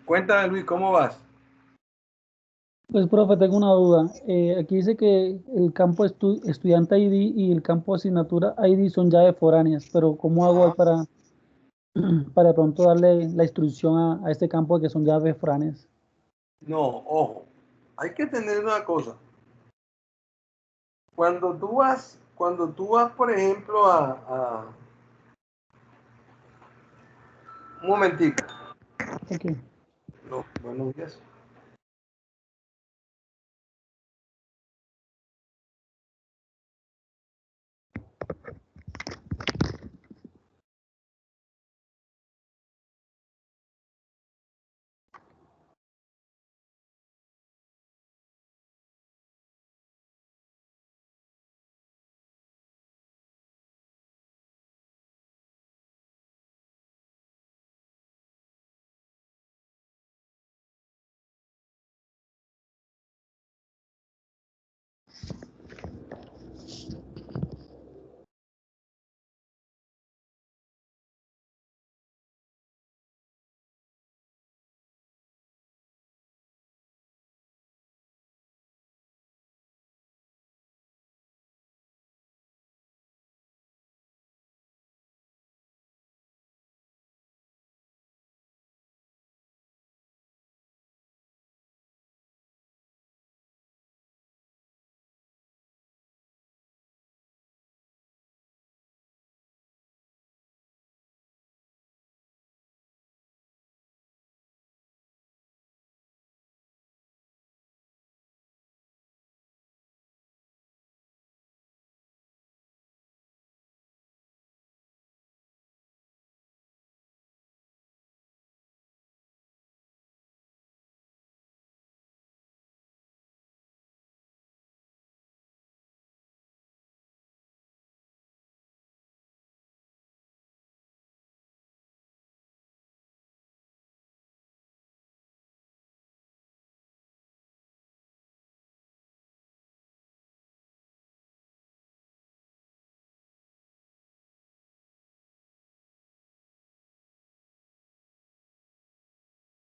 Cuéntame, Luis, ¿cómo vas? Pues, profe, tengo una duda. Aquí dice que el campo estudiante ID y el campo asignatura ID son llaves foráneas, pero ¿cómo hago ahí para de pronto darle la instrucción a este campo de que son llaves foráneas? No, ojo, hay que tener una cosa. Cuando tú vas, por ejemplo, un momentico. Ok. No, buenos días.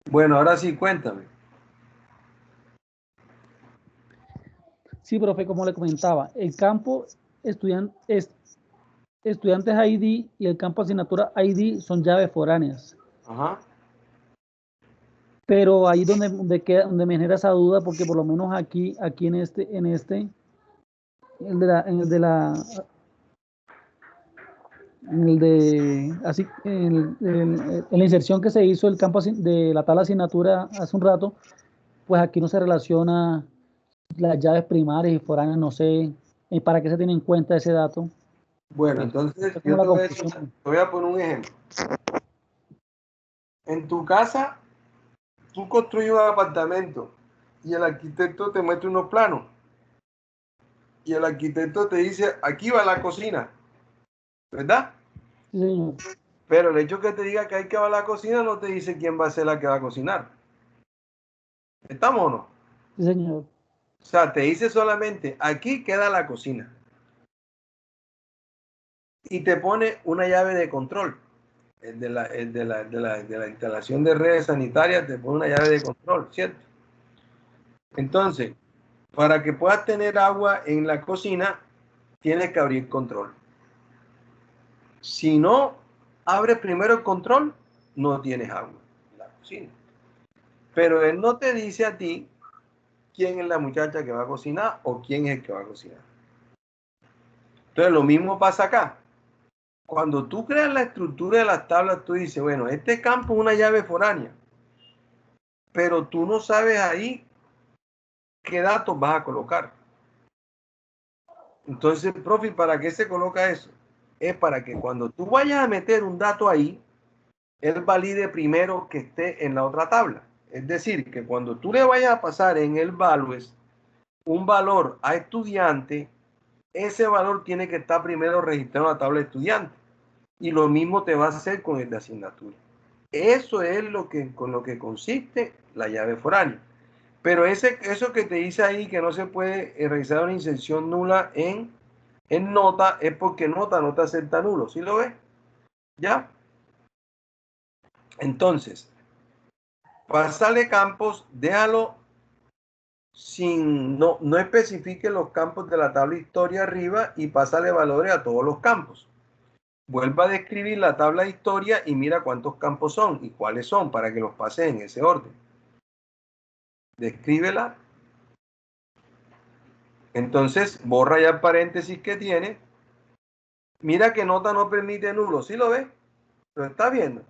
Bueno, ahora sí, cuéntame. Sí, profe, como le comentaba, el campo estudiantes ID y el campo asignatura ID son llaves foráneas. Ajá. Pero ahí donde me genera esa duda, porque por lo menos aquí en en la inserción que se hizo el campo de la tabla asignatura hace un rato, pues aquí no se relaciona las llaves primarias y foráneas, no sé para qué se tiene en cuenta ese dato. Bueno, Pues, entonces es como yo la te voy a decir, confusión. te voy a poner un ejemplo. En tu casa, tú construyes un apartamento y el arquitecto te muestra unos planos y el arquitecto te dice, aquí va la cocina, ¿verdad? Sí, señor. Pero el hecho que te diga que hay que va la cocina no te dice quién va a ser la que va a cocinar. ¿Estamos o no? Sí, señor. O sea, te dice solamente, aquí queda la cocina. Y te pone una llave de control. De la instalación de redes sanitarias te pone una llave de control, ¿cierto? Entonces, para que puedas tener agua en la cocina, tienes que abrir control. Si no abres primero el control, no tienes agua en la cocina. Pero él no te dice a ti quién es la muchacha que va a cocinar o quién es el que va a cocinar. Entonces, lo mismo pasa acá. Cuando tú creas la estructura de las tablas, tú dices, bueno, este campo es una llave foránea, pero tú no sabes ahí qué datos vas a colocar. Entonces, profe, ¿para qué se coloca eso? Es para que cuando tú vayas a meter un dato ahí, él valide primero que esté en la otra tabla. Es decir, que cuando tú le vayas a pasar en el values un valor a estudiante, ese valor tiene que estar primero registrado en la tabla de estudiante. Y lo mismo te va a hacer con el de asignatura. Eso es con lo que consiste la llave foránea. Pero eso que te dice ahí que no se puede realizar una inserción nula en nota es porque nota no te acepta nulo. ¿Sí lo ves? ¿Ya? Entonces, pasarle campos, déjalo sin, no especifique los campos de la tabla historia arriba y pásale valores a todos los campos. Vuelva a describir la tabla de historia y mira cuántos campos son y cuáles son para que los pases en ese orden. Descríbela. Entonces, borra ya el paréntesis que tiene. Mira que nota no permite nulo. ¿Sí lo ves? ¿Lo estás viendo?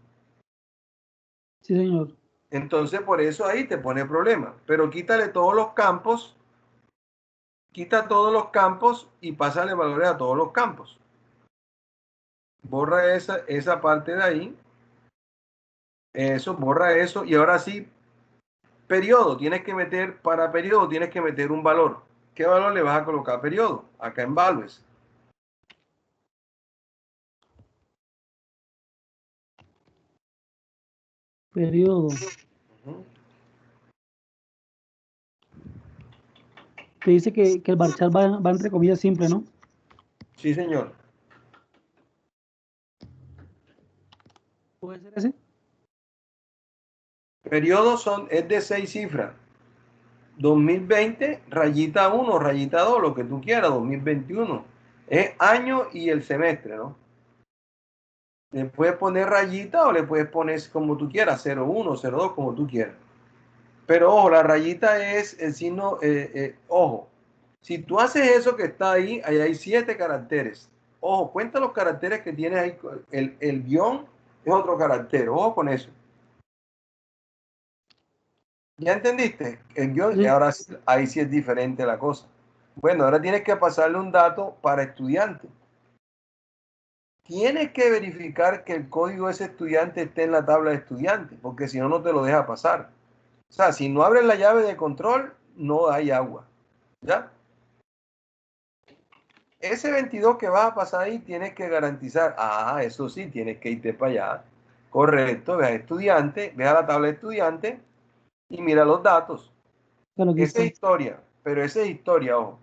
Sí, señor. Entonces, por eso ahí te pone problema. Pero quítale todos los campos. Quita todos los campos y pásale valores a todos los campos. Borra esa parte de ahí. Eso, borra eso. Y ahora sí, periodo. Para periodo tienes que meter un valor. ¿Qué valor le vas a colocar a periodo? Acá en values. Periodo. Te dice que el marchar va entre comillas simple, ¿no? Sí, señor. ¿Puede ser ese? Periodo es de 6 cifras. 2020, rayita 1, rayita 2, lo que tú quieras, 2021. Es año y el semestre, ¿no? Le puedes poner rayita o le puedes poner como tú quieras, 01, 02, como tú quieras. Pero ojo, la rayita es el signo, ojo. Si tú haces eso que está ahí hay 7 caracteres. Ojo, cuenta los caracteres que tienes ahí. El guión es otro carácter. Ojo con eso. ¿Ya entendiste? El guión, Sí. ahora ahí sí es diferente la cosa. Bueno, ahora tienes que pasarle un dato para estudiante. Tienes que verificar que el código de ese estudiante esté en la tabla de estudiante, porque si no, no te lo deja pasar. O sea, si no abres la llave de control, no hay agua. ¿Ya? Ese 22 que vas a pasar ahí, tienes que garantizar. Ah, eso sí, tienes que irte para allá. Correcto, ve a estudiante, ve a la tabla de estudiante y mira los datos. Bueno, aquí Esa está. es historia, pero esa es historia, ojo.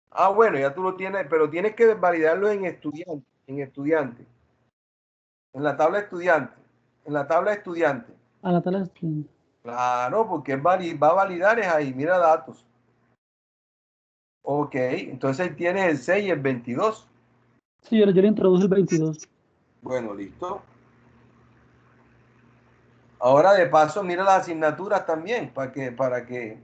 Ah, bueno, ya tú lo tienes, pero tienes que validarlo en estudiante, en la tabla de estudiante, en la tabla de estudiante. A la tabla de estudiante. Claro, porque va a validar es ahí, mira datos. Ok, entonces ahí tienes el 6 y el 22. Sí, yo le introduje el 22. Bueno, listo. Ahora de paso, mira las asignaturas también, para que.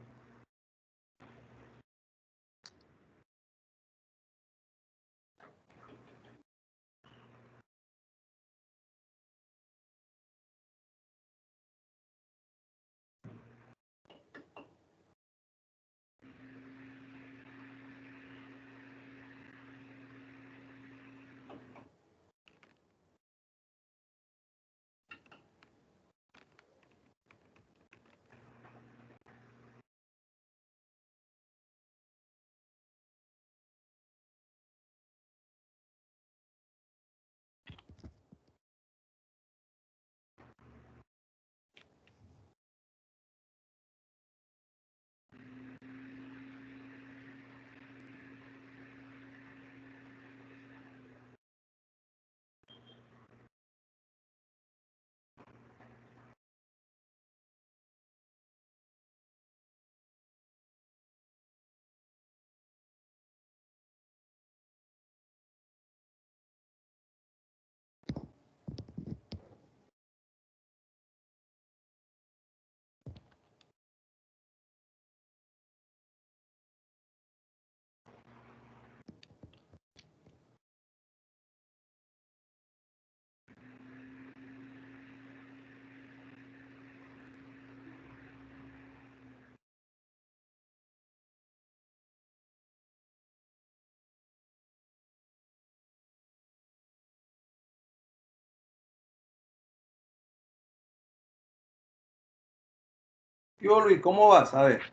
Yo, Luis, ¿cómo vas? A ver.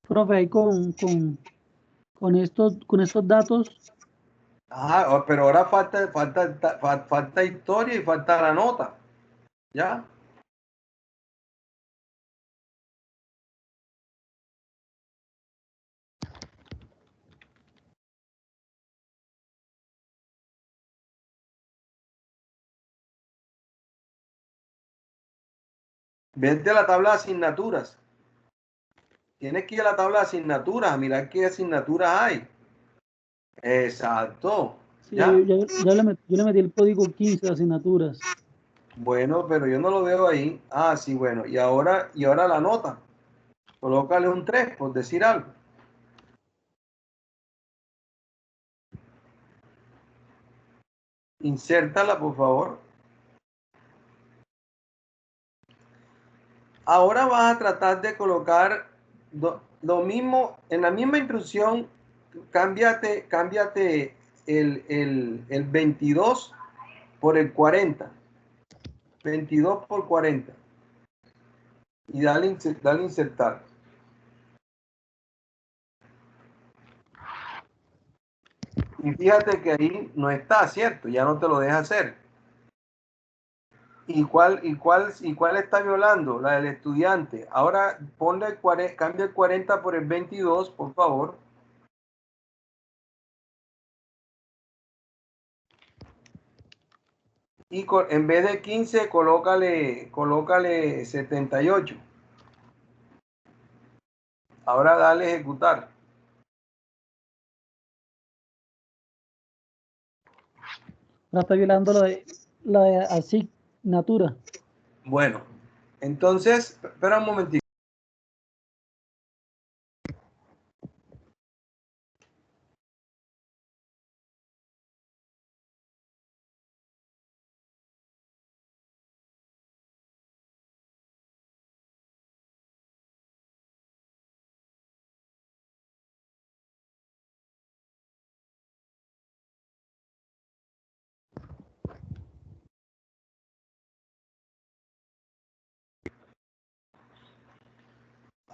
Profe, ahí con estos datos, Ajá, pero ahora falta historia y falta la nota. ¿Ya? Vete a la tabla de asignaturas. Tienes que ir a la tabla de asignaturas a mirar qué asignaturas hay. Exacto. sí, ¿Ya? yo le metí el código 15 de asignaturas. Bueno, pero yo no lo veo ahí. Ah, sí, bueno. Y ahora la nota. Colócale un 3 por decir algo. Insértala, por favor. Ahora vas a tratar de colocar lo mismo, en la misma instrucción, cámbiate el 22 por el 40. 22 por 40. Y dale insertar. Y fíjate que ahí no está, ¿cierto? Ya no te lo deja hacer. ¿Y cuál está violando? La del estudiante. Ahora cambia el 40 por el 22, por favor. Y en vez de 15, colócale 78. Ahora dale ejecutar. Ahora está violando la de asignatura. Bueno, entonces, espera un momentito.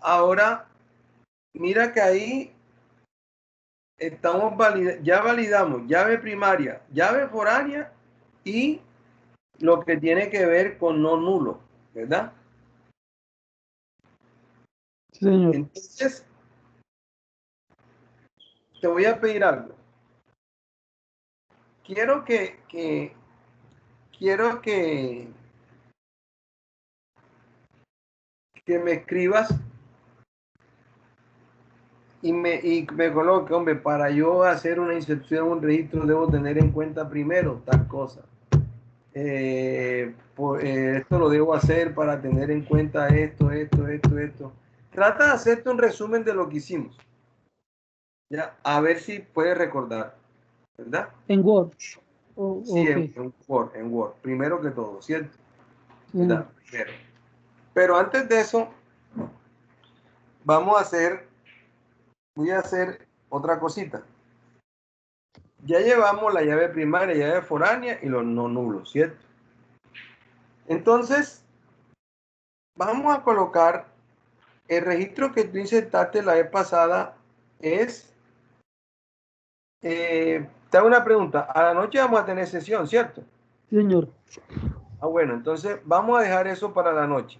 Ahora, mira que ahí ya validamos llave primaria, llave foránea y lo que tiene que ver con no nulo, ¿verdad? Sí, señor. Entonces, te voy a pedir algo. quiero que me escribas y me coloque, hombre, para yo hacer una inserción, un registro, debo tener en cuenta primero tal cosa. Esto lo debo hacer para tener en cuenta esto. Trata de hacerte un resumen de lo que hicimos. Ya, a ver si puedes recordar, ¿verdad? En Word. Sí, Ok. en Word, primero que todo, ¿cierto? Sí, ¿Verdad? Primero. Pero antes de eso, voy a hacer otra cosita. Ya llevamos la llave primaria, llave foránea y los no nulos, ¿cierto? Entonces, vamos a colocar el registro que tú insertaste la vez pasada es, te hago una pregunta, a la noche vamos a tener sesión, ¿cierto? sí, señor. Ah, bueno, entonces vamos a dejar eso para la noche.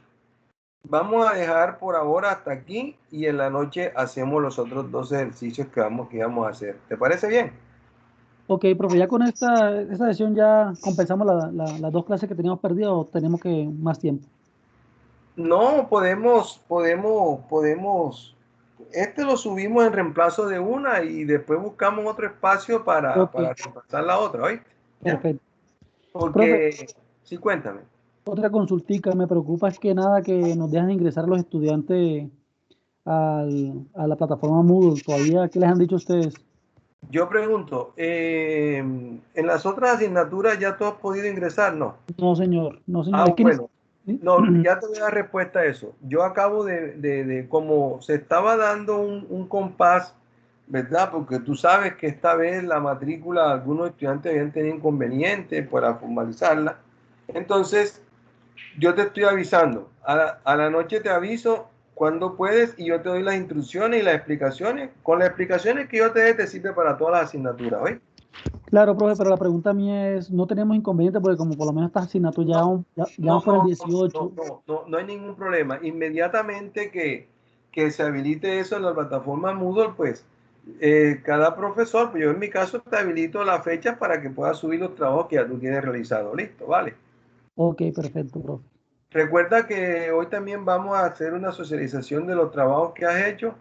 Vamos a dejar por ahora hasta aquí y en la noche hacemos los otros 2 ejercicios que vamos a hacer. ¿Te parece bien? Ok, profe, ya con esta sesión ya compensamos las 2 clases que teníamos perdidas o tenemos que más tiempo. No, podemos. Este lo subimos en reemplazo de una y después buscamos otro espacio Ok, para reemplazar la otra, ¿oíste? ¿Ya? perfecto. Profe, Porque, sí, cuéntame. otra consultica, me preocupa es que nada que nos dejan ingresar los estudiantes a la plataforma Moodle. Todavía, ¿qué les han dicho ustedes? Yo pregunto, ¿en las otras asignaturas ya tú has podido ingresar? No. No, señor, no, señor. Ah, Es que bueno. No, ya te voy a dar respuesta a eso. Yo acabo como se estaba dando un compás, ¿verdad? Porque tú sabes que esta vez la matrícula, algunos estudiantes habían tenido inconvenientes para formalizarla. Entonces, yo te estoy avisando. A la noche te aviso cuando puedes y yo te doy las instrucciones y las explicaciones. Con las explicaciones que yo te dé te sirve para todas las asignaturas, ¿oí? claro, profe, pero la pregunta mía es, no tenemos inconveniente porque como por lo menos estas asignaturas ya, ya No, vamos por el no, 18. no hay ningún problema. Inmediatamente que se habilite eso en la plataforma Moodle, pues cada profesor, pues yo en mi caso te habilito la fecha para que puedas subir los trabajos que ya tú tienes realizado. Listo, vale. Ok, perfecto, profe. Recuerda que hoy también vamos a hacer una socialización de los trabajos que has hecho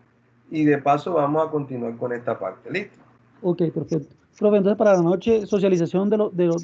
y de paso vamos a continuar con esta parte. Listo. Ok, perfecto. Profe, entonces para la noche, socialización de los